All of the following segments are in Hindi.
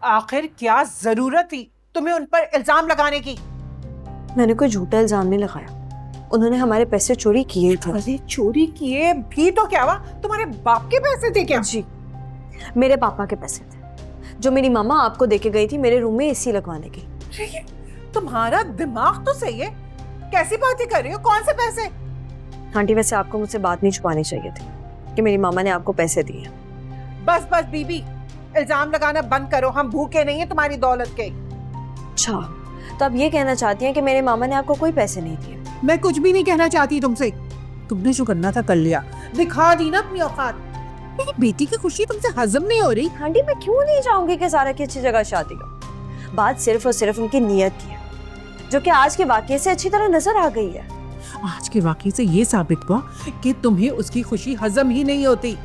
आखिर क्या जरूरत थी तुम्हें उन पर इल्जाम लगाने की? मैंने कोई झूठा इल्जाम नहीं लगाया, उन्होंने हमारे पैसे चोरी किए थे। अरे चोरी किए भी तो क्या हुआ? तुम्हारे बाप के पैसे थे क्या? जी, मेरे पापा के पैसे थे जो मेरी मामा आपको देके गई थी मेरे रूम में एसी लगवाने की। तुम्हारा दिमाग तो सही है, कैसी बातें कर रही हो? कौन से पैसे? आंटी वैसे आपको मुझसे बात नहीं छुपानी चाहिए थी कि मेरी मामा ने आपको पैसे दिए। बस बस बीबी, इल्जाम लगाना बंद करो, हम भूखे नहीं है तुम्हारी दौलत के। अच्छा, तो आप ये कहना चाहती हैं कि मेरे मामा ने आपको कोई पैसे नहीं दिए? मैं कुछ भी नहीं कहना चाहती तुमसे, तुमने जो करना था कर लिया, दिखा दी ना अपनी औकात। मेरी बेटी की खुशी तुमसे हजम नहीं हो रही। आंटी मैं क्यों नहीं चाहूंगी कि सारा की अच्छी जगह शादी हो। बात सिर्फ और सिर्फ उनकी नीयत की है, जो कि आज के वाकये से अच्छी तरह नजर आ गई है। आज के वाकये से ये साबित हुआ कि तुम्हें उसकी खुशी हजम ही नहीं होती।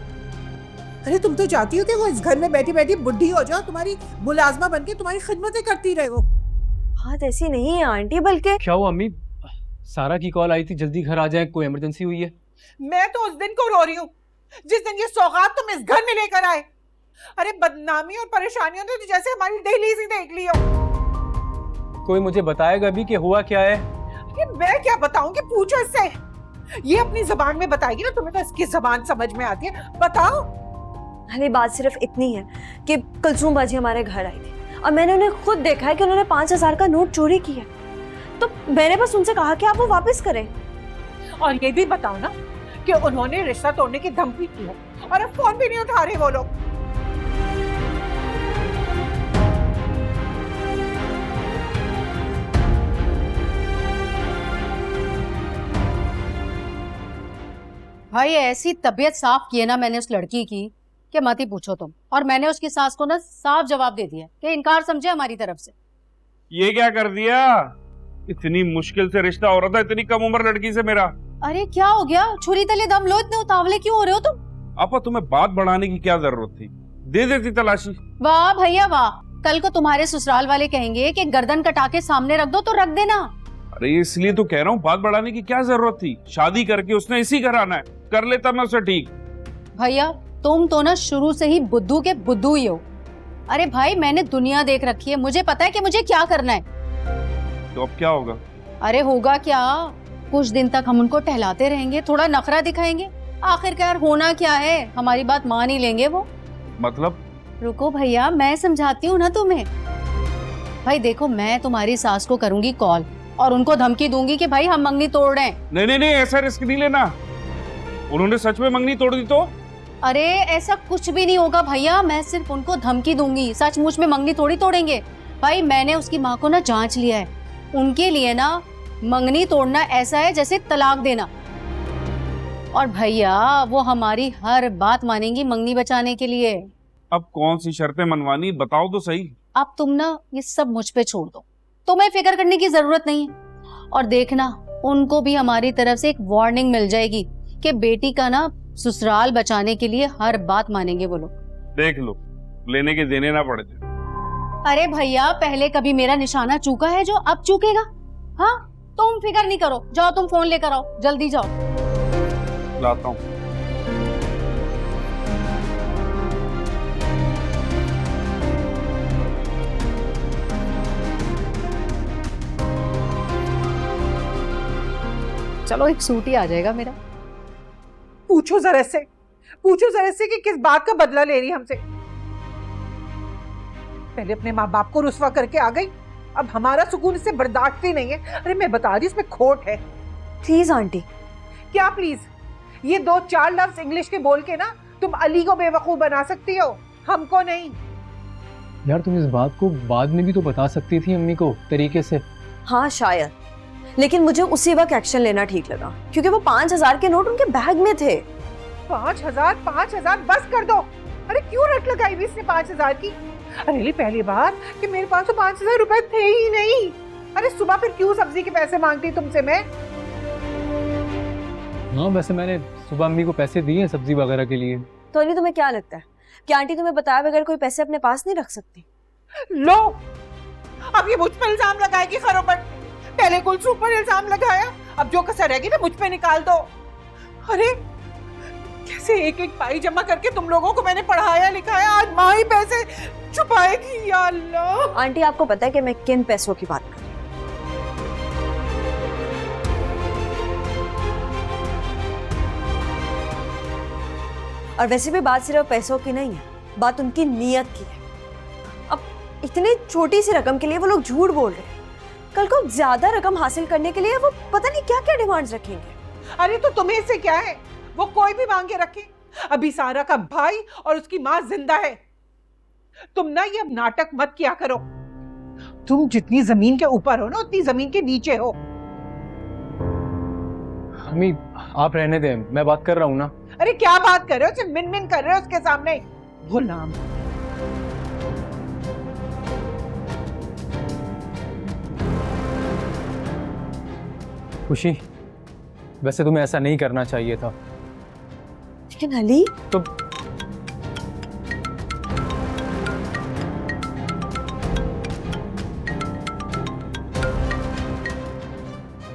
अरे तुम तो चाहती हो कि वो इस घर में बैठी बैठी बुढ़ी हो जाओ, तुम्हारी मुलाजमा बनके तुम्हारी खिदमतें करती रहे। वो बात ऐसी नहीं है आंटी, बल्कि क्या हुआ अम्मी? सारा की कॉल आई थी जल्दी घर आ जाए, कोई इमरजेंसी हुई है? मैं तो उस दिन को रो रही हूँ जिस दिन ये सौगात तुम इस घर में लेकर आए। अरे बदनामी और परेशानियों ने तो जैसे हमारी दहलीज ही देख ली हो। कोई मुझे बताएगा भी कि हुआ क्या है? अरे मैं क्या बताऊं कि पूछो इससे, ये अपनी जबान में बताएगी ना, तुम्हें तो इसकी जबान समझ में आती है। बताओ। अरे बात सिर्फ इतनी है कि कुलसूम बाजी हमारे घर आई थी और मैंने उन्हें खुद देखा है कि उन्होंने 5,000 का नोट चोरी किया, तो मैंने बस उनसे कहा कि आप वो वापस करें। और ये भी बताओ ना कि उन्होंने रिश्ता तोड़ने की धमकी की है और अब फोन भी नहीं उठा रहे वो लोग। भाई ऐसी तबीयत साफ की है ना मैंने उस लड़की की कि मत ही पूछो तुम। और मैंने उसकी सास को ना साफ जवाब दे दिया कि इनकार समझे हमारी तरफ से। ये क्या कर दिया? इतनी मुश्किल से रिश्ता हो रहा था इतनी कम उम्र लड़की से मेरा। अरे क्या हो गया? छुरी तले दम लो, इतने उतावले क्यों हो रहे हो तुम? आपा तुम्हें बात बढ़ाने की क्या जरूरत थी? दे देती तलाशी। वाह भैया वाह, कल को तुम्हारे ससुराल वाले कहेंगे कि गर्दन कटा के सामने रख दो तो रख देना। अरे इसलिए तो कह रहा हूँ, बात बढ़ाने की क्या जरूरत थी? शादी करके उसने इसी घर आना है, कर लेता मैं उसे ठीक। भैया तुम तो ना शुरू से ही बुद्धू के बुद्धू ही हो। अरे भाई मैंने दुनिया देख रखी है, मुझे पता है कि मुझे क्या करना है। तो अब क्या होगा? अरे होगा क्या, कुछ दिन तक हम उनको टहलाते रहेंगे, थोड़ा नखरा दिखाएंगे, आखिरकार होना क्या है, हमारी बात मान ही लेंगे वो। मतलब? रुको भैया मैं समझाती हूँ ना तुम्हें। भाई देखो, मैं तुम्हारी सास को करूंगी कॉल और उनको धमकी दूंगी कि भाई हम मंगनी तोड़ रहे हैं। नहीं नहीं नहीं, ऐसा रिस्क नहीं लेना। उन्होंने सच में मंगनी तोड़ दी तो? अरे ऐसा कुछ भी नहीं होगा भैया, मैं सिर्फ उनको धमकी दूंगी, सचमुच में मंगनी थोड़ी तोड़ेंगे। भाई मैंने उसकी माँ को ना जांच लिया है, उनके लिए ना मंगनी तोड़ना ऐसा है जैसे तलाक देना। और भैया वो हमारी हर बात मानेंगी मंगनी बचाने के लिए। अब कौन सी शर्तें मनवानी बताओ तो सही। अब तुम ना ये सब मुझ पे छोड़ दो, तुम्हें फिक्र करने की जरूरत नहीं है। और देखना उनको भी हमारी तरफ से एक वार्निंग मिल जाएगी कि बेटी का ना ससुराल बचाने के लिए हर बात मानेंगे वो लोग। देख लो, लेने के देने ना पड़े। अरे भैया पहले कभी मेरा निशाना चूका है जो अब चूकेगा? हाँ तुम फिक्र नहीं करो, जाओ तुम फोन लेकर आओ, जल्दी जाओ। लाता हूँ। चलो एक सूट ही आ जाएगा मेरा। पूछो जरा से कि किस बात का बदला ले रही हमसे। पहले अपने माँ बाप को रुसवा करके आ गई, अब हमारा सुकून इससे बर्दाश्त ही नहीं है। अरे मैं बता रही इसमें खोट है। Please aunty. क्या प्लीज? ये 2-4 लफ्ज इंग्लिश के बोल के ना तुम अली को बेवकूफ बना सकती हो, हमको नहीं। यार तुम इस बात को बाद में भी तो बता सकती थी अम्मी को तरीके से। हाँ शायद, लेकिन मुझे उसी वक्त एक्शन लेना ठीक लगा क्योंकि वो 5,000 के नोट उनके बैग में थे। 5,000 बस कर दो। अरे क्यों रट लगाई हुई इसने 5,000 की? अरे पहली बार कि मेरे पास तो 5,000 रुपए थे ही नहीं। अरे सुबह फिर क्यों सब्जी के पैसे मांगती तुमसे मैं? हाँ वैसे मैंने सुबह अम्मी को पैसे दिए हैं सब्जी वगैरह के लिए। तो अली तुम्हें क्या लगता है कि आंटी तुम्हें बताया बगैर कोई पैसे अपने पास नहीं रख सकती? लो, अब ये मुझ पर इल्जाम लगाएगी खरोबट। पहले कुलसूम पर इल्जाम लगाया, अब जो कसर रहेगी ना मुझ पे निकाल दो। अरे कैसे एक एक पाई जमा करके तुम लोगों को मैंने पढ़ाया लिखाया, आज माँ ही पैसे छुपाएगी। या अल्लाह। आंटी आपको पता है कि मैं किन पैसों की बात कर रही हूँ। और वैसे भी बात सिर्फ पैसों की नहीं है, बात उनकी नीयत की है। अब इतनी छोटी सी रकम के लिए वो लोग झूठ बोल रहे हैं, कल को ज्यादा रकम हासिल करने के लिए वो पता नहीं क्या क्या डिमांड्स रखेंगे। अरे तो तुम्हें इससे क्या है, वो कोई भी मांगे रखे। अभी सारा का भाई और उसकी माँ जिंदा है। तुम ना ये अब नाटक मत किया करो। तुम जितनी जमीन के ऊपर हो ना, उतनी जमीन के नीचे हो। अम्मी आप रहने दें, मैं बात कर रहा हूँ ना। अरे क्या बात कर रहे हो, सिर्फ मिन मिन कर रहे हो उसके सामने। गुलाम। खुशी, वैसे तुम्हें ऐसा नहीं करना चाहिए था। लेकिन अली, तो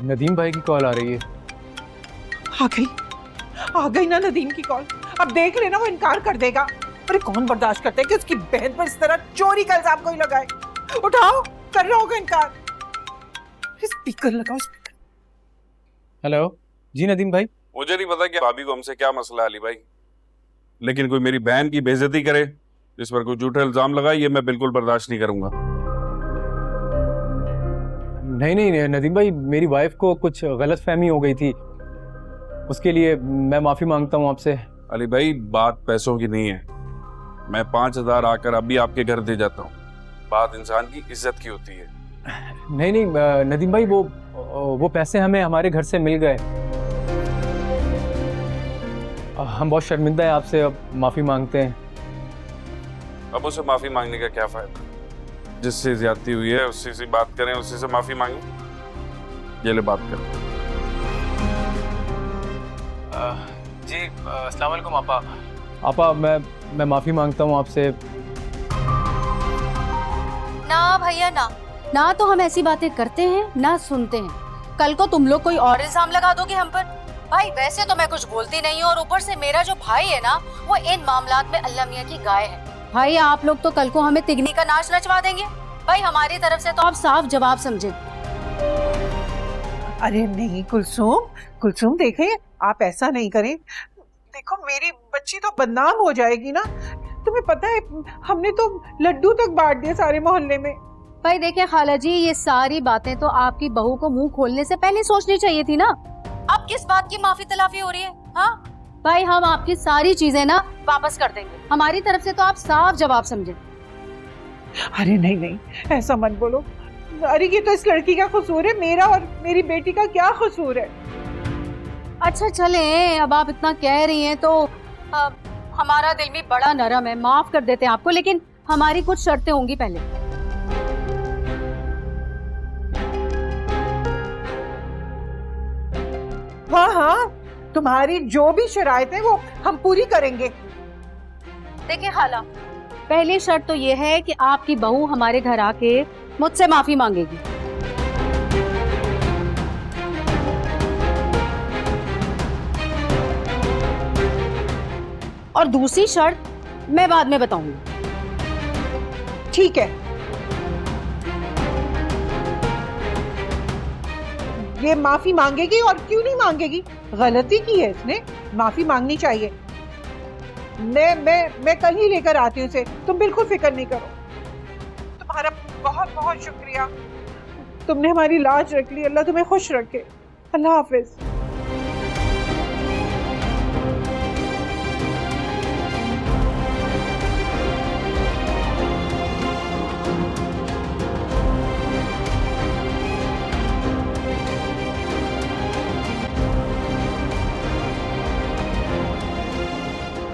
नदीम भाई की कॉल आ रही है। आ गई ना नदीम की कॉल। अब देख लेना, वो इनकार कर देगा। अरे कौन बर्दाश्त करता है कि उसकी बहन पर इस तरह चोरी का इल्जाम कोई लगाए। उठाओ, कर रहा होगा इनकार। स्पीकर लगाओ, स्पीकर। हेलो जी नदीम भाई। मुझे नहीं पता कि भाभी को हमसे क्या मसला है अली भाई, लेकिन कोई मेरी बहन की बेइज्जती करे, इस पर कोई झूठा इल्जाम लगाए, ये मैं बिल्कुल बर्दाश्त नहीं करूंगा। नहीं नदीम भाई, मेरी वाइफ को कुछ गलत फहमी हो गई थी, उसके लिए मैं माफी मांगता हूँ आपसे। अली भाई बात पैसों की नहीं है, मैं 5,000 आकर अभी आपके घर दे जाता हूँ। बात इंसान की इज्जत की होती है। नहीं नदीम भाई, वो पैसे हमें हमारे घर से मिल गए। हम बहुत शर्मिंदा है आपसे, अब माफी मांगते हैं। अब उसे माफी मांगने का क्या फायदा, जिससे ज्यादती हुई है उससे से बात करें, उससे से माफी मांगे। ये ले बात कर। जी अस्सलाम वालेकुम आपा। मैं माफी मांगता हूँ आपसे। ना भैया ना तो हम ऐसी बातें करते हैं ना सुनते हैं। कल को तुम लोग कोई और इल्जाम लगा दोगे हम पर। भाई वैसे तो मैं कुछ बोलती नहीं हूँ, और ऊपर से मेरा जो भाई है ना, वो इन मामलात में अल्लाह मियाँ की गाय है। भाई आप लोग तो कल को हमें तिगनी का नाच नचवा देंगे। भाई हमारी तरफ से तो आप साफ जवाब समझे। अरे नहीं कुलसुम देखे, आप ऐसा नहीं करें। देखो मेरी बच्ची तो बदनाम हो जाएगी ना। तुम्हें पता है हमने तो लड्डू तक बांट दिए सारे मोहल्ले में। भाई देखिए खाला जी, ये सारी बातें तो आपकी बहू को मुंह खोलने से पहले सोचनी चाहिए थी ना। अब किस बात की माफी तलाफी हो रही है? हाँ भाई, हम आपकी सारी चीजें ना वापस कर देंगे। हमारी तरफ से तो आप साफ जवाब समझे। अरे नहीं ऐसा मत बोलो। अरे ये तो इस लड़की का कसूर है, मेरा और मेरी बेटी का क्या कसूर है? अच्छा चले, अब आप इतना कह रही हैं तो हमारा दिल भी बड़ा नरम है, माफ कर देते हैं आपको, लेकिन हमारी कुछ शर्तें होंगी पहले। हाँ, तुम्हारी जो भी शराइत है वो हम पूरी करेंगे। देखिए खाला, पहली शर्त तो ये है कि आपकी बहू हमारे घर आके मुझसे माफी मांगेगी। और दूसरी शर्त मैं बाद में बताऊंगी। ठीक है, ये माफी मांगेगी। और क्यों नहीं मांगेगी? गलती की है इसने, माफी मांगनी चाहिए। मैं कल ही लेकर आती हूँ इसे, तुम बिल्कुल फिक्र नहीं करो। तुम्हारा बहुत बहुत शुक्रिया, तुमने हमारी लाज रख ली। अल्लाह तुम्हें खुश रखे। अल्लाह हाफिज।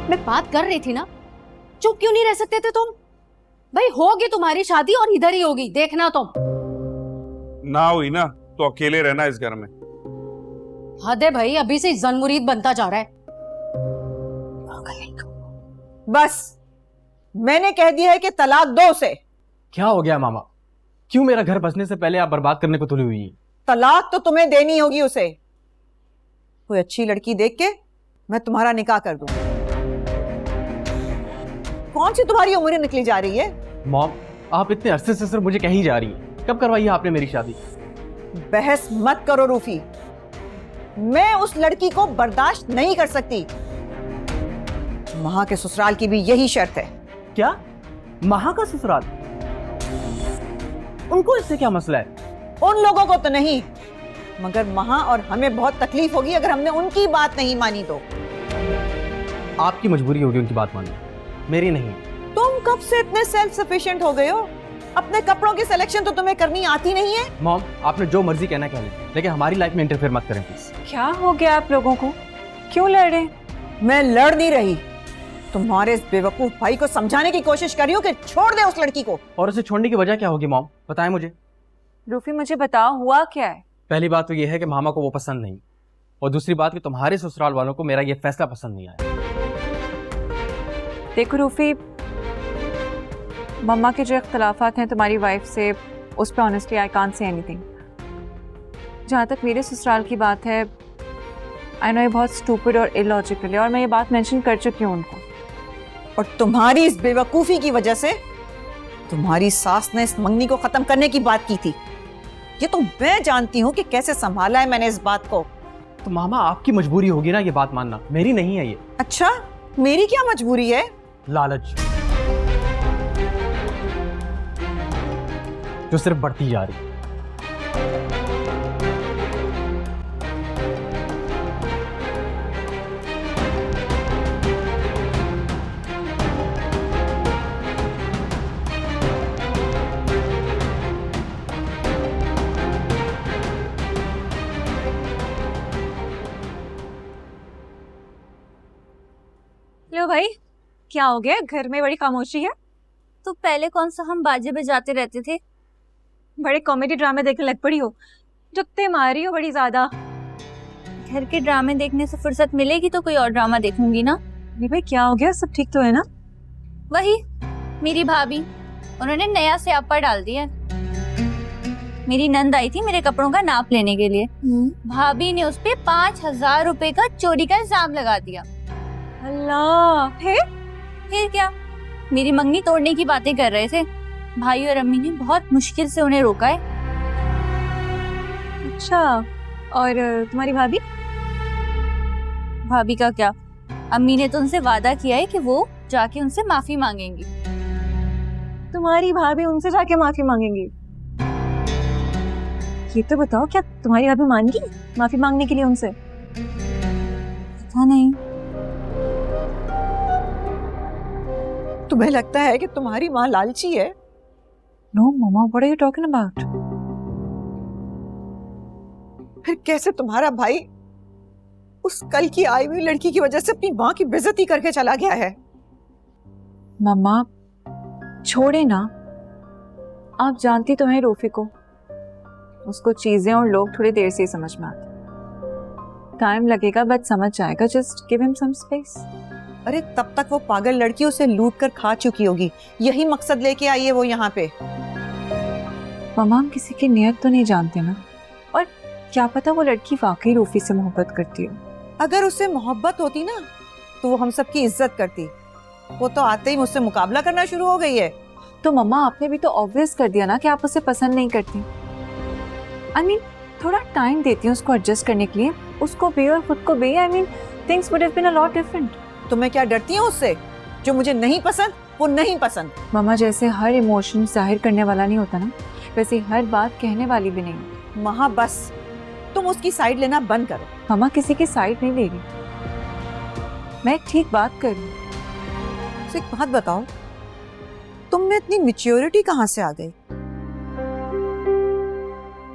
मैं बात कर रही थी ना, चुप क्यों नहीं रह सकते थे तुम? भाई होगी तुम्हारी शादी और इधर ही होगी, देखना तुम। ना हुई ना तो अकेले रहना इस घर में। हद है भाई, अभी से जन मुरीद बनता जा रहा है। बस मैंने कह दिया है कि तलाक दो उसे। क्या हो गया मामा? क्यों मेरा घर बसने से पहले आप बर्बाद करने को तुली हुई हैं? तलाक तो तुम्हें देनी होगी उसे। कोई अच्छी लड़की देख के मैं तुम्हारा निकाह कर दूं। कौन सी तुम्हारी उम्र निकली जा रही है? मॉम, आप इतने अरसे से सिर्फ मुझे कहीं जा रही हैं। कब करवाई है आपने मेरी शादी? बहस मत करो रूफी, मैं उस लड़की को बर्दाश्त नहीं कर सकती। महा के ससुराल की भी यही शर्त है। क्या? महा का ससुराल? उनको इससे क्या मसला है? उन लोगों को तो नहीं, मगर महा और हमें बहुत तकलीफ होगी अगर हमने उनकी बात नहीं मानी तो। आपकी मजबूरी होगी उनकी बात मानना, मेरी नहीं। तुम कब से इतने सेल्फ सफिशिएंट हो गए हो? अपने कपड़ों की सिलेक्शन तो तुम्हें करनी आती नहीं है। मॉम, आपने जो मर्जी कहना कह लें, लेकिन हमारी लाइफ में इंटरफेयर मत करें प्लीज। क्या हो गया आप लोगों को? क्यों लड़ रहे? मैं लड़ नहीं रही, तुम्हारे इस बेवकूफ भाई को समझाने की कोशिश कर रही हूँ कि छोड़ दे उस लड़की को। और उसे छोड़ने की वजह क्या होगी मॉम, बताएं मुझे। रूफी मुझे बताओ हुआ क्या है? पहली बात तो यह है कि मामा को वो पसंद नहीं, और दूसरी बात कि तुम्हारे ससुराल वालों को मेरा ये फैसला पसंद नहीं आया। देखो रूफी, मम्मा के जो इख्तलाफात हैं तुम्हारी वाइफ से, उस पर honestly I can't say anything. जहाँ तक मेरे ससुराल की बात है, आई नो ये बहुत स्टूपिड और इलॉजिकल है, और मैं ये बात मेंशन कर चुकी हूँ उनको। और तुम्हारी इस बेवकूफी की वजह से तुम्हारी सास ने इस मंगनी को खत्म करने की बात की थी। ये तो मैं जानती हूँ कि कैसे संभाला है मैंने इस बात को। तो मामा, आपकी मजबूरी होगी ना ये बात मानना, मेरी नहीं है ये। अच्छा, मेरी क्या मजबूरी है? लालच, जो सिर्फ बढ़ती जा रही है। लो भाई, क्या हो गया? घर में बड़ी खामोशी है। तो पहले कौन सा हम बाजे बजाते रहते थे? बड़े कॉमेडी ड्रामे देखने लग पड़ी हो, जुत्ते मारी हो बड़ी ज्यादा। घर के ड्रामे देखने से फुर्सत मिलेगी तो कोई और ड्रामा देखूंगी ना। अरे भाई क्या हो गया? सब ठीक तो है ना? वही मेरी भाभी, उन्होंने नया स्यापा डाल दिया है। मेरी नंद आई थी मेरे कपड़ों का नाप लेने के लिए, भाभी ने उस पे 5,000 रुपए का चोरी का इल्जाम लगा दिया। अल्लाह, फिर क्या, मेरी मंगनी तोड़ने की बातें कर रहे थे। भाई और अम्मी ने बहुत मुश्किल से उन्हें रोका है। अच्छा, और तुम्हारी भाभी? भाभी का क्या, अम्मी ने तो उनसे वादा किया है कि वो जाके उनसे माफी मांगेंगी। तुम्हारी भाभी उनसे जाके माफी मांगेंगी? ये तो बताओ, क्या तुम्हारी भाभी मान गई माफी मांगने के लिए उनसे? पता नहीं। तुम्हें लगता है कि तुम्हारी माँ लालची है? No mama, what are you talking about? फिर कैसे तुम्हारा भाई उस कल की आई हुई लड़की की वजह से अपनी माँ की बेइज्जती करके चला गया है? मम्मा छोड़े ना, आप जानती तो हैं रूफी को, उसको चीजें और लोग थोड़ी देर से ही समझ में आते। टाइम लगेगा बट समझ जाएगा, just give him some space. अरे तब तक वो पागल लड़की उसे लूट कर खा चुकी होगी, यही मकसद लेके आई है वो यहाँ पे। मम्मा हम किसी की नियत तो नहीं जानते ना, और क्या पता वो लड़की वाकई रूफी से मोहब्बत करती हो। अगर उसे मोहब्बत होती ना तो वो हम सबकी इज्जत करती। वो तो आते ही मुझसे मुकाबला करना शुरू हो गई है। तो मम्मा आपने भी तो ऑब्वियस कर दिया ना कि आप उसे पसंद नहीं करती। आई मीन थोड़ा टाइम देती हूँ उसको एडजस्ट करने के लिए, उसको भी और खुद को भी। I mean things would have been a lot different. तो मैं क्या डरती हूँ उससे? जो मुझे नहीं पसंद वो नहीं पसंद। मम्मा जैसे हर इमोशन जाहिर करने वाला नहीं होता ना, वैसे हर बात कहने वाली भी नहीं। महा बस तुम उसकी साइड लेना बंद करो। मम्मा किसी की साइड नहीं ले रही, मैं ठीक बात कर रही हूँ। एक बात बताओ, तुम में इतनी मैच्योरिटी कहाँ से आ गई?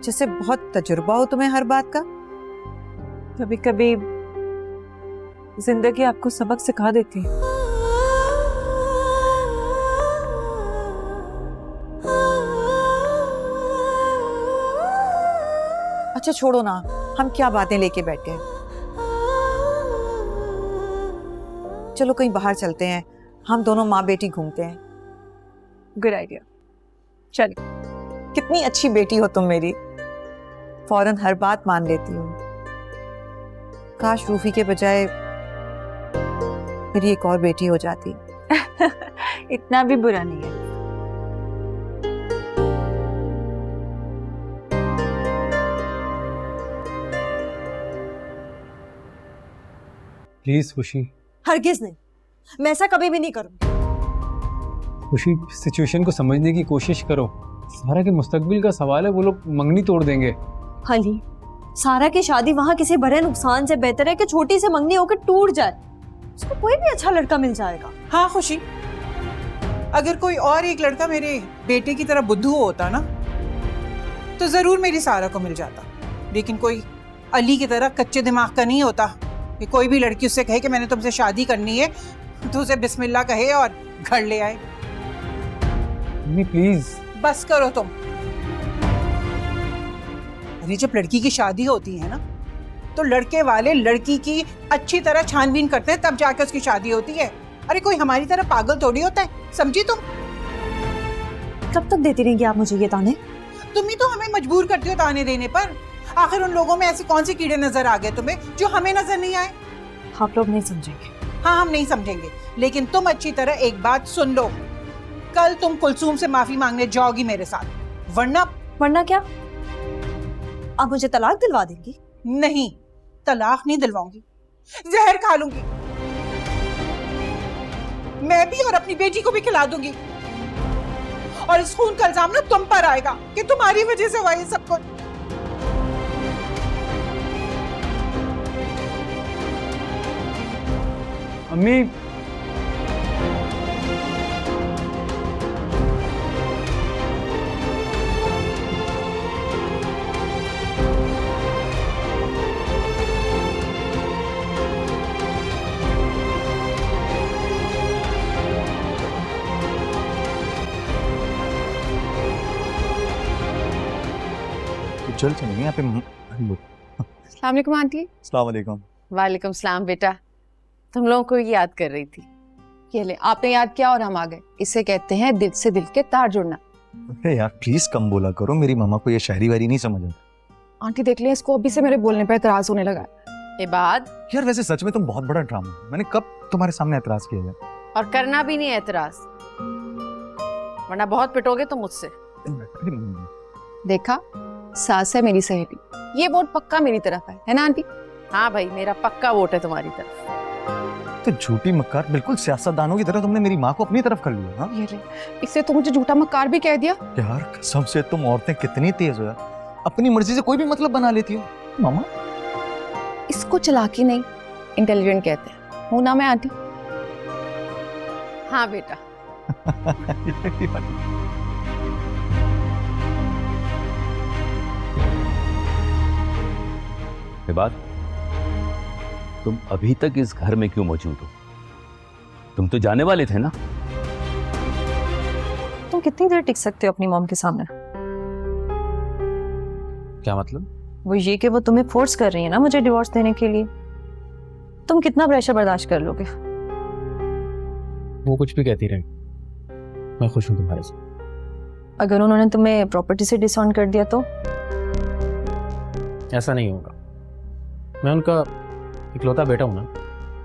जैसे बहुत तजुर्बा हो तुम्हें हर बात का। कभी कभी जिंदगी आपको सबक सिखा देती है। अच्छा छोड़ो ना, हम क्या बातें लेके बैठ गए। चलो कहीं बाहर चलते हैं, हम दोनों माँ बेटी घूमते हैं। गुड आइडिया, चलिए। कितनी अच्छी बेटी हो तुम मेरी, फौरन हर बात मान लेती हो। काश रूफी के बजाय मेरी एक और बेटी हो जाती। इतना भी बुरा नहीं है। प्लीज खुशी, हरगिज नहीं, मैं ऐसा कभी भी नहीं करूंगी। खुशी सिचुएशन को समझने की कोशिश करो। सारा के मुस्तकबिल का सवाल है, वो लोग मंगनी तोड़ देंगे। हली, सारा की शादी वहां किसी बड़े नुकसान से बेहतर है कि छोटी से मंगनी होकर टूट जाए। उसको कोई भी अच्छा लड़का मिल जाएगा। हाँ खुशी, अगर कोई और एक लड़का मेरे बेटे की तरह बुद्धू होता ना तो जरूर मेरी सारा को मिल जाता, लेकिन कोई अली की तरह कच्चे दिमाग का नहीं होता कि कोई भी लड़की उससे कहे कि मैंने तुमसे शादी करनी है तो उसे बिस्मिल्लाह कहे और घर ले आए। Mummy please. बस करो तुम। अरे जब लड़की की शादी होती है ना तो लड़के वाले लड़की की अच्छी तरह छानबीन करते हैं, तब जाके उसकी शादी होती है। अरे कोई हमारी तरह पागल थोड़ी होता है, समझी तुम? कब तक देती रहेंगी आप मुझे ये ताने? तुम ही तो हमें मजबूर करती हो ताने देने पर। आखिर उन लोगों में ऐसे कौन से कीड़े नजर आ गए तुम्हें जो हमें नजर नहीं आए? आप लोग नहीं समझेंगे। हाँ, हम नहीं समझेंगे, लेकिन तुम अच्छी तरह एक बात सुन लो। कल तुम कुलसूम से माफी मांगने जाओगी मेरे साथ, वरना क्या आप मुझे तलाक दिलवा देंगी? नहीं, तलाक नहीं दिलवाऊंगी, जहर खा लूंगी मैं भी और अपनी बेटी को भी खिला दूंगी। और इस खून का इल्जाम ना तुम पर आएगा कि तुम्हारी वजह से हुआ ये सब कुछ। अम्मी चल चलेंगे यहाँ पे। अस्सलाम वालेकुम आंटी। अस्सलाम वालेकुम। वालेकुम सलाम बेटा, तुम लोगों को याद कर रही थी। ये ले, आपने याद किया और हम आ गए। इसे कहते हैं दिल से दिल के तार जुड़ना। अरे यार प्लीज कम बोला करो, मेरी मामा को ये शायरी वारी नहीं समझ आता। आंटी देख लिया, इसको अभी से मेरे बोलने पर एतराज होने लगा। ये बात यार वैसे सच में तुम बहुत बड़ा ड्रामा, मैंने कब तुम्हारे सामने एतराज किया है? और करना भी नहीं है एतराज, वरना बहुत पिटोगे तुम मुझसे। देखा, सास है मेरी सहेली, ये वोट पक्का मेरी तरफ है ना आंटी? हाँ भाई, मेरा पक्का वोट है तुम्हारी तरफ। तो झूठी मक्कार, बिल्कुल सियासतदानों की तरह तुमने मेरी माँ को अपनी तरफ कर लिया। हाँ? ये ले, इससे तो मुझे झूठा मक्कार भी कह दिया। यार कसम से तुम औरतें कितनी तेज हो यार, अपनी मर्जी से कोई भी मतलब बना लेती हो। मामा इसको चालाकी नहीं, इंटेलिजेंट कहते हैं। हूं ना मैं आंटी? हाँ बेटा। बात, तुम अभी तक इस घर में क्यों मौजूद हो? तुम तो जाने वाले थे ना? तुम कितनी देर टिक सकते हो अपनी मॉम के सामने? क्या मतलब? वो ये कि वो तुम्हें फोर्स कर रही है ना मुझे डिवोर्स देने के लिए। तुम कितना प्रेशर बर्दाश्त कर लोगे? वो कुछ भी कहती रही, मैं खुश हूं तुम्हारे साथ। अगर उन्होंने तुम्हें प्रॉपर्टी से डिसऑन कर दिया तो? ऐसा नहीं होगा, मैं उनका इकलौता बेटा हूं ना।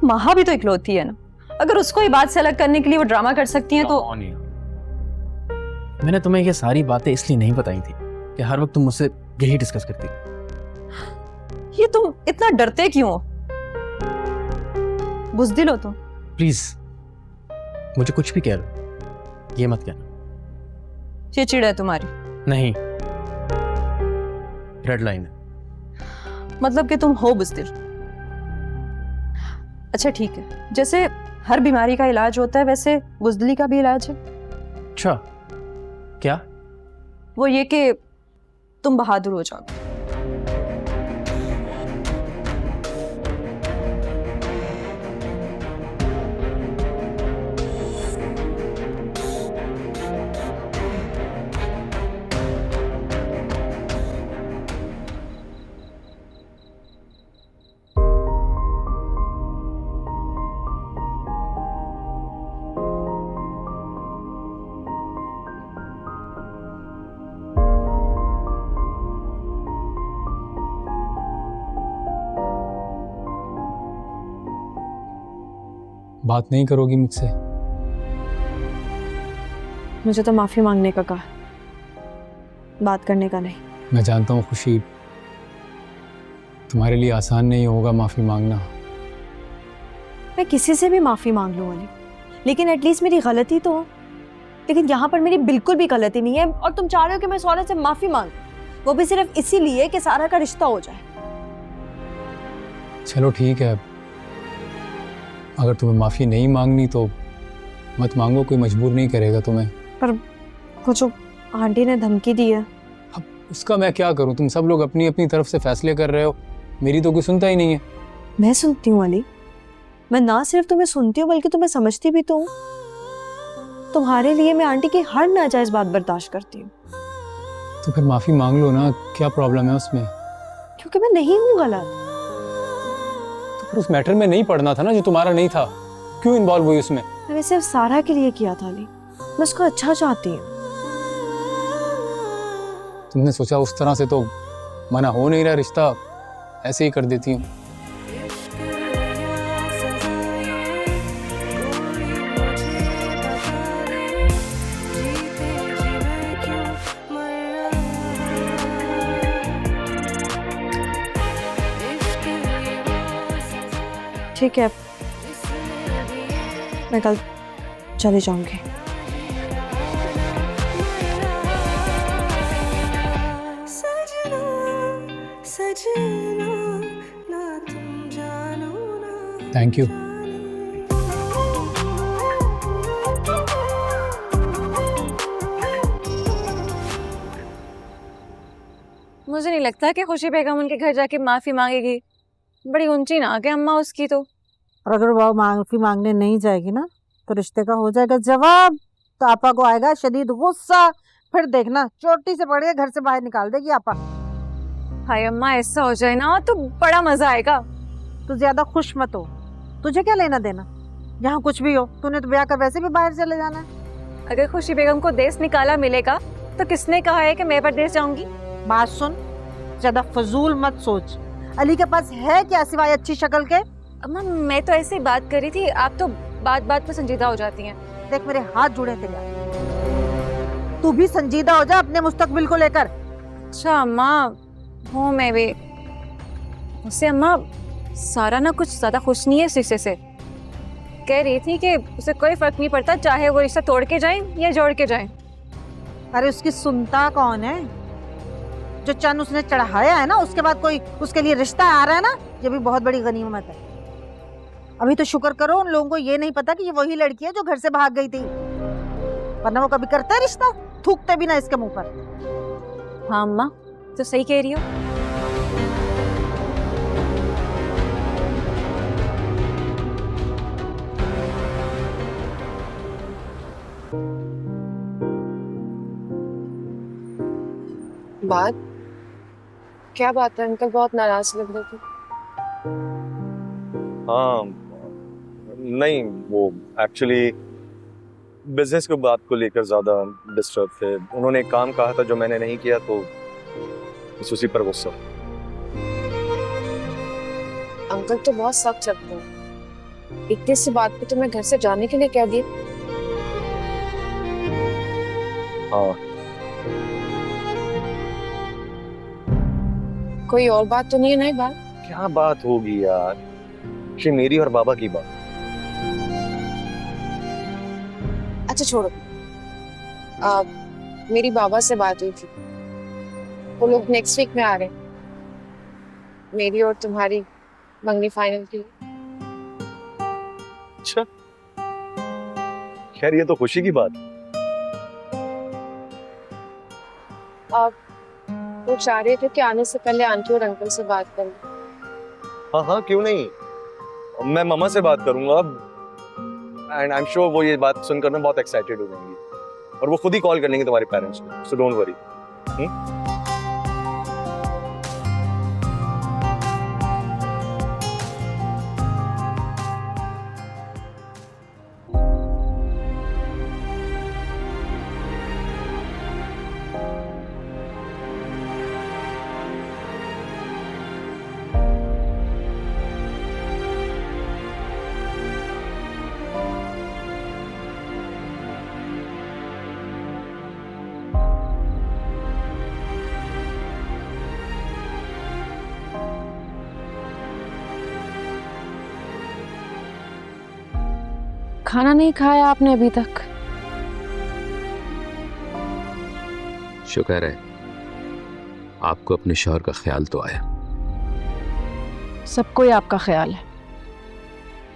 महा भी तो इकलौती है ना, अगर उसको ये बात से अलग करने के लिए वो ड्रामा कर सकती हैं तो। मैंने तुम्हें ये सारी बातें इसलिए नहीं बताई थी कि हर वक्त तुम मुझसे यही डिस्कस करती। ये तुम इतना डरते क्यों हो? बुज़दिल हो तुम? प्लीज मुझे कुछ भी कह लो, ये मत कहना। ये चिढ़ है तुम्हारी? नहीं, रेड लाइन है। मतलब कि तुम हो बुज़दिल। अच्छा ठीक है, जैसे हर बीमारी का इलाज होता है वैसे बुज़दिली का भी इलाज है। अच्छा क्या? वो ये कि तुम बहादुर हो जाओ। बात नहीं करोगी मुझसे? मुझे तो माफी मांगने का कहा, बात करने का नहीं। मैं जानता हूँ खुशी, तुम्हारे लिए आसान नहीं होगा माफी मांगना। मैं किसी से भी माफी मांग लूँ अली, लेकिन एटलीस्ट मेरी गलती तो हो। लेकिन यहाँ पर मेरी बिल्कुल भी गलती नहीं है और तुम चाह रहे हो कि मैं इस औरत से माफी मांगूं, वो भी सिर्फ इसीलिए कि सारा का रिश्ता हो जाए। चलो ठीक है, अगर तुम्हें माफी नहीं मांगनी तो मत मांगो, कोई मजबूर नहीं करेगा तुम्हें। पर वो जो आंटी ने धमकी दी है, अब उसका मैं क्या करूं? तुम सब लोग अपनी अपनी तरफ से फैसले कर रहे हो, मेरी तो कोई सुनता ही नहीं है। मैं सुनती हूँ अली, मैं ना सिर्फ तुम्हें सुनती हूँ बल्कि तुम्हें समझती भी तो हूँ। तुम्हारे लिए मैं आंटी की हर नाजायज बात बर्दाश्त करती हूँ। तो फिर माफी मांग लो ना, क्या प्रॉब्लम है उसमें? क्योंकि मैं नहीं हूँ गलत। तो फिर उस मैटर में नहीं पड़ना था ना जो तुम्हारा नहीं था, क्यों इन्वॉल्व हुई उसमें? मैंने सिर्फ सारा के लिए किया था अली, मैं उसको अच्छा चाहती हूँ। तुमने सोचा उस तरह से तो मना हो नहीं रहा रिश्ता, ऐसे ही कर देती हूँ। ठीक है, मैं कल चले जाऊंगी। Thank you. मुझे नहीं लगता कि खुशी बेगम उनके घर जाके माफी मांगेगी। बड़ी ऊंची ना के अम्मा उसकी तो। और अगर वो माफी मांगने नहीं जाएगी ना तो रिश्ते का हो जाएगा जवाब, तो आपा को आएगा शदीद गुस्सा, फिर देखना चोटी से पड़े घर से बाहर निकाल देगी आपा। हाय अम्मा, ऐसा हो जाए ना तो बड़ा मजा आएगा। तू ज्यादा खुश मत हो, तुझे क्या लेना देना, यहाँ कुछ भी हो, तूने तो ब्याह कर वैसे भी बाहर चले जाना है। अगर खुशी बेगम को देश निकाला मिलेगा तो किसने कहा है कि मैं परदेश जाऊंगी? बात सुन, ज्यादा फजूल मत सोच। अली के पास है क्या सिवाय अच्छी शक्ल के? अम्मा मैं तो ऐसे ही बात करी थी, आप तो बात बात पे संजीदा हो जाती हैं। देख मेरे हाथ जुड़े तेरे, तू भी संजीदा हो जा अपने मुस्तकबिल को लेकर। अच्छा अम्मा, हूँ मैं भी। उससे अम्मा सारा ना कुछ ज्यादा खुश नहीं है इस रिश्ते से। कह रही थी कि उसे कोई फर्क नहीं पड़ता चाहे वो रिश्ता तोड़ के जाए या जोड़ के जाए। अरे उसकी सुनता कौन है? जो चंद उसने चढ़ाया है ना, उसके बाद कोई उसके लिए रिश्ता आ रहा है ना, ये भी बहुत बड़ी गनीमत है। अभी तो शुक्र करो उन लोगों को ये नहीं पता कि ये वही लड़की है जो घर से भाग गई थी, वरना वो कभी करता है रिश्ता, थूकते भी ना इसके मुंह पर। हाँ अम्मा तो सही कह रही हो। बात क्या बात है? अंकल बहुत नाराज लग रहे थे। हाँ नहीं, वो एक्चुअली बिजनेस की बात को लेकर ज्यादा डिस्टर्ब थे। उन्होंने एक काम कहा था जो मैंने नहीं किया, तो बस उसी पर गुस्सा। अंकल तो बहुत सख्त लगते हैं, इतनी सी बात पे तुम्हें घर से जाने के लिए कह दिए। हाँ, कोई और बात तो नहीं है? नहीं बात? क्या बात होगी यार, ये मेरी और बाबा की बात। अच्छा छोड़ो, मेरी बाबा से बात हुई थी, वो लोग नेक्स्ट वीक में आ रहे हैं मेरी और तुम्हारी मंगनी फाइनल के लिए। अच्छा, खैर ये तो खुशी की बात। वो चाह रहे थे कि आने से पहले आंटी और अंकल से बात करें। हाँ हाँ क्यों नहीं, मैं मम्मा से बात करूंगा एंड आई एम श्योर वो ये बात सुनकर ना बहुत एक्साइटेड हो जाएंगी और वो खुद ही कॉल कर लेंगे तुम्हारे पेरेंट्स को, सो डोंट वरी। खाना नहीं खाया आपने अभी तक? शुक्र है आपको अपने शौहर का ख्याल तो आया। सबको ही आपका ख्याल है,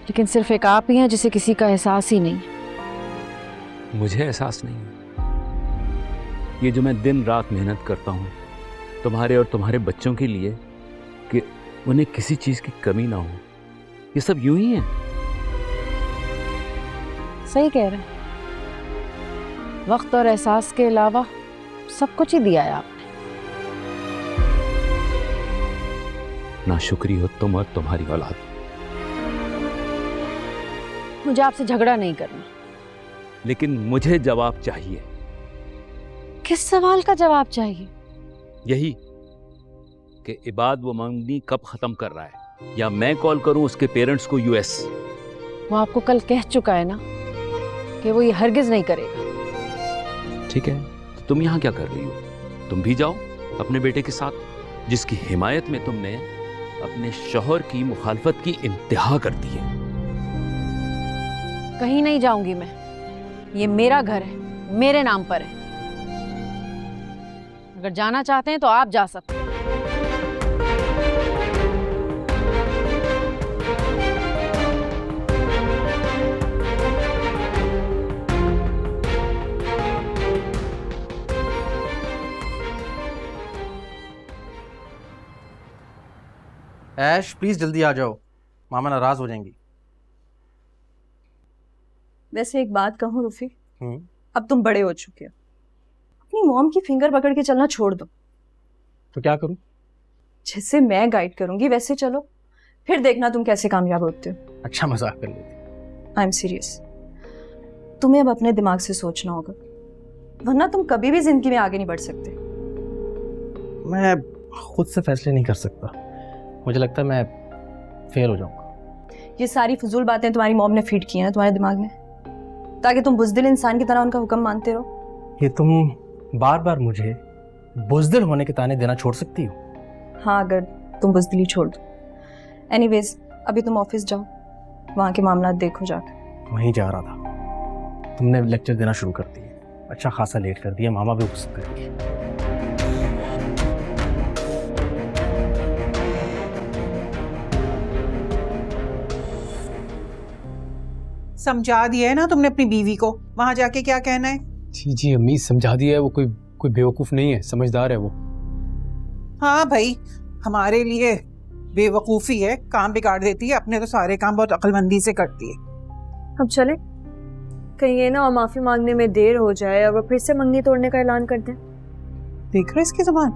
लेकिन सिर्फ एक आप ही हैं जिसे किसी का एहसास ही नहीं। मुझे एहसास नहीं है। ये जो मैं दिन रात मेहनत करता हूँ तुम्हारे और तुम्हारे बच्चों के लिए कि उन्हें किसी चीज की कमी ना हो, ये सब यूं ही है। सही कह रहे हैं, वक्त और एहसास के अलावा सब कुछ ही दिया है आपने। नाशुक्री हो तुम और तुम्हारी औलाद। मुझे आपसे झगड़ा नहीं करना, लेकिन मुझे जवाब चाहिए। किस सवाल का जवाब चाहिए? यही कि इबाद वो मंगनी कब खत्म कर रहा है, या मैं कॉल करूं उसके पेरेंट्स को यूएस। वो आपको कल कह चुका है ना कि वो ये हरगिज नहीं करेगा। ठीक है, तो तुम यहां क्या कर रही हो? तुम भी जाओ अपने बेटे के साथ, जिसकी हिमायत में तुमने अपने शौहर की मुखालफत की इंतहा कर दी है। कहीं नहीं जाऊंगी मैं, ये मेरा घर है, मेरे नाम पर है। अगर जाना चाहते हैं तो आप जा सकते हैं। ऐश प्लीज जल्दी आ जाओ, मामा नाराज हो जाएंगी। वैसे एक बात कहूँ रूफी, अब तुम बड़े हो चुके हो, अपनी मॉम की फिंगर पकड़ के चलना छोड़ दो। तो क्या करूं? जैसे मैं गाइड करूंगी वैसे चलो, फिर देखना तुम कैसे कामयाब होते हो। अच्छा मजाक कर लेती। I am serious. तुम्हें अब अपने दिमाग से सोचना होगा, वरना तुम कभी भी जिंदगी में आगे नहीं बढ़ सकते। मैं खुद से फैसले नहीं कर सकता, मुझे लगता है मैं फेल हो जाऊंगा। ये सारी फजूल बातें तुम्हारी मॉम ने फीड की हैं ना तुम्हारे दिमाग में, ताकि तुम बुज़दिल इंसान की तरह उनका हुक्म मानते रहो। ये तुम बार बार मुझे बुज़दिल होने के ताने देना छोड़ सकती हो? हाँ, अगर तुम बुज़दिली छोड़ दो। एनीवेज, अभी तुम ऑफिस जाओ, वहाँ के मामला देखो जाकर। वहीं जा रहा था, तुमने लेक्चर देना शुरू कर दिया। अच्छा खासा लेट कर दिया, मामा भी गुस्सा करेंगे। समझा दिया है ना तुमने अपनी बीवी को, वहां जाके क्या कहना है? जी जी अम्मी, समझा दिया है। वो कोई बेवकूफ नहीं है, समझदार है वो। हाँ भाई, हमारे लिए बेवकूफी है, काम बिगाड़ देती है, अपने तो सारे काम बहुत अक्लमंदी से करती है। अब चले, कहीं ये ना और माफी मांगने में देर हो जाए और वो फिर से मंगनी तोड़ने का ऐलान कर दे। देख रहे इसकी जुबान,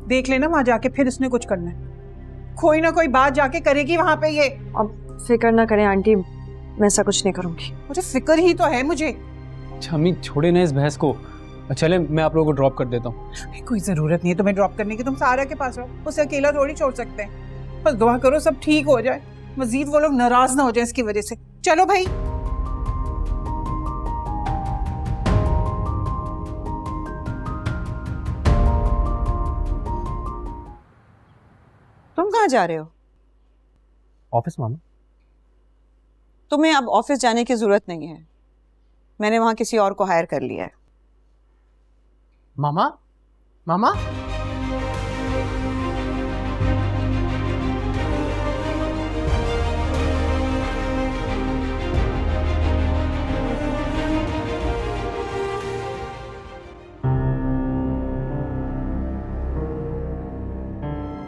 देख लेना वहां जाके फिर उसने कुछ करना है, कोई ना कोई बात जाके करेगी वहां पे ये। अब फिक्र ना करें आंटी, मैं ऐसा कुछ नहीं करूंगी। मुझे फिक्र ही तो है मुझे। अच्छा अम्मी, छोड़े ना इस बहस को, चले मैं आप लोगों को ड्रॉप कर देता हूँ। कोई जरूरत नहीं है तुम्हें ड्रॉप करने की, तुम सारा के पास रहो, उसे अकेला थोड़ी छोड़ सकते हैं। बस दुआ करो सब ठीक हो जाए, मजीद वो लोग नाराज ना हो जाए इसकी वजह से। चलो भाई। तुम कहाँ जा रहे हो? ऑफिस मामा। तुम्हें अब ऑफिस जाने की जरूरत नहीं है, मैंने वहां किसी और को हायर कर लिया है। मामा मामा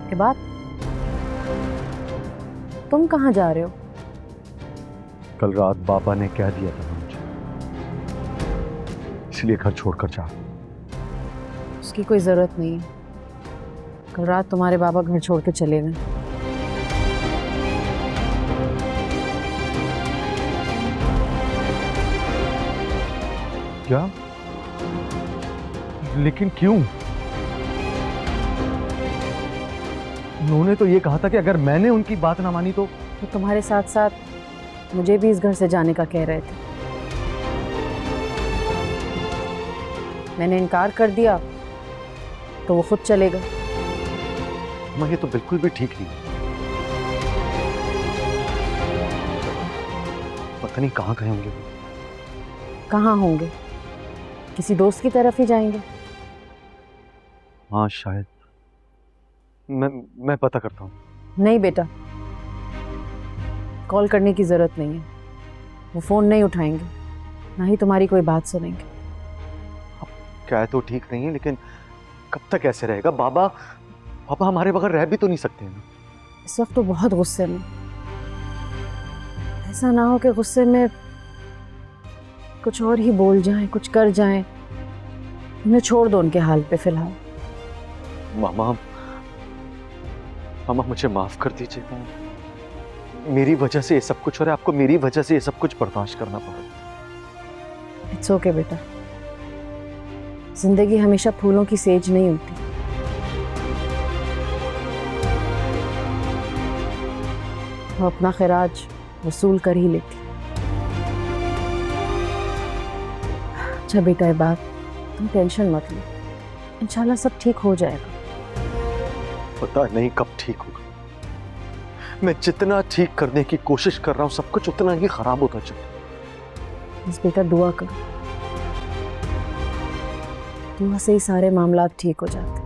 के बाद तुम कहाँ जा रहे हो? कल रात बाबा ने कह दिया था मुझे, इसलिए घर छोड़कर जा। उसकी कोई जरूरत नहीं है, कल रात तुम्हारे बाबा घर छोड़ के चले गए। क्या? लेकिन क्यों? उन्होंने तो ये कहा था कि अगर मैंने उनकी बात ना मानी तो तुम्हारे साथ साथ मुझे भी इस घर से जाने का कह रहे थे। मैंने इनकार कर दिया तो वो खुद चले गए। मैं ये तो बिल्कुल भी ठीक नहीं। पता नहीं कहाँ गए होंगे। कहाँ होंगे? किसी दोस्त की तरफ ही जाएंगे। हाँ शायद। मैं पता करता हूँ। नहीं बेटा, कॉल करने की जरूरत नहीं है। वो फोन नहीं उठाएंगे, ना ही तुम्हारी कोई बात सुनेंगे। क्या है तो ठीक नहीं है, लेकिन कब तक ऐसे रहेगा? पापा हमारे बगैर रह भी तो नहीं सकते ना। इस वक्त तो बहुत गुस्से में। ऐसा ना हो कि गुस्से में कुछ और ही बोल जाएं, कुछ कर जाएं। उन्हें छोड़ दो उनके हाल पे फिलहाल। मामा मुझे माफ कर दीजिएगा। मेरी वजह से ये सब कुछ हो रहा है, आपको मेरी वजह से ये सब कुछ बर्दाश्त करना पड़ रहा है। इट्स ओके बेटा, जिंदगी हमेशा फूलों की सेज नहीं होती। वो अपना खिराज वसूल कर ही लेती। अच्छा बेटा, ये बात तुम टेंशन मत लो, इंशाल्लाह सब ठीक हो जाएगा। पता नहीं कब ठीक होगा। मैं जितना ठीक करने की कोशिश कर रहा हूं, सब कुछ उतना ही खराब होता चल रहा है। बस बेटा दुआ करो, दुआ से ही सारे मामला ठीक हो जाते हैं।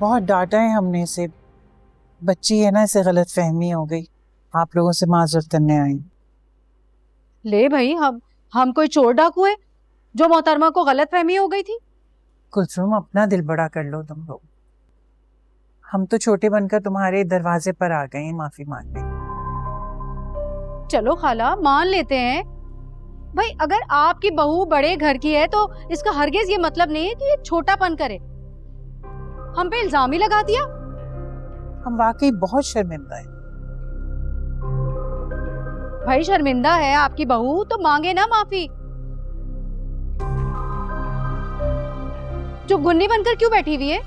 बहुत डांटा है हमने इसे। बच्ची है ना, इसे गलत फहमी हो गई। आप लोगों से माजरत करने आई। ले भाई, हम कोई चोर डाकू है जो मोहतरमा को गलत फहमी हो गई थी? कुलसुम, अपना दिल बड़ा कर लो तुम लोग। हम तो छोटे बनकर तुम्हारे दरवाजे पर आ गए हैं माफी मांगने। चलो खाला, मान लेते हैं भाई। अगर आपकी बहू बड़े घर की है तो इसका हरगिज ये मतलब नहीं है कि ये छोटापन करे। हम पे इल्जाम ही लगा दिया। हम वाकई बहुत शर्मिंदा हैं। भाई शर्मिंदा है आपकी बहू तो मांगे ना माफी। चुप गुन्नी बनकर क्यों बैठी हुई है?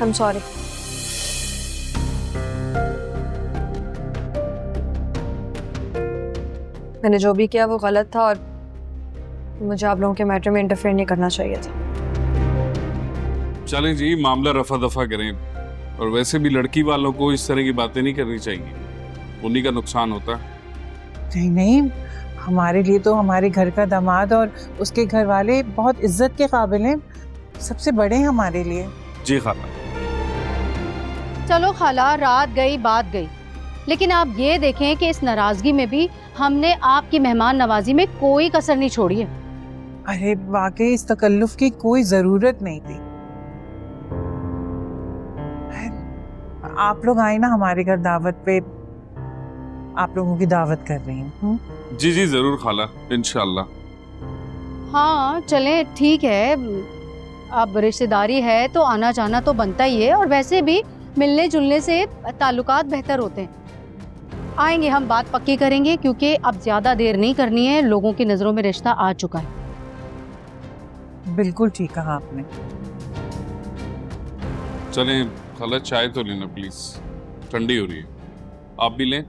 I'm sorry. मैंने जो भी किया वो गलत था और मुझे आप लोगों के मैटर में इंटरफेयर नहीं करना चाहिए था। चलें जी, मामला रफा दफा करें। और वैसे भी लड़की वालों को इस तरह की बातें नहीं करनी चाहिए, उन्हीं का नुकसान होता है। नहीं नहीं, हमारे लिए तो हमारे घर का दामाद और उसके घर वाले बहुत इज्जत के काबिल हैं। सबसे बड़े हैं हमारे लिए। जी खाला। चलो खाला, रात गई बात गई, लेकिन आप ये देखें कि इस नाराजगी में भी हमने आपकी मेहमान नवाजी में कोई कसर नहीं छोड़ी है। अरे वाकई इस तकल्लुफ की कोई जरूरत नहीं थी। आप लोग आए ना हमारे घर दावत पे, आप लोगों की दावत कर रही हूँ। जी जी जरूर खाला, इंशाल्लाह। हाँ चले, ठीक है। अब रिश्तेदारी है तो आना जाना तो बनता ही है, और वैसे भी मिलने जुलने से ताल्लुकात बेहतर होते हैं। आएंगे, हम बात पक्की करेंगे, क्योंकि अब ज्यादा देर नहीं करनी है। लोगों की नजरों में रिश्ता आ चुका है। बिल्कुल ठीक कहा आपने। चलें खाला, चाय तो लेना प्लीज, ठंडी हो रही है। आप भी लें।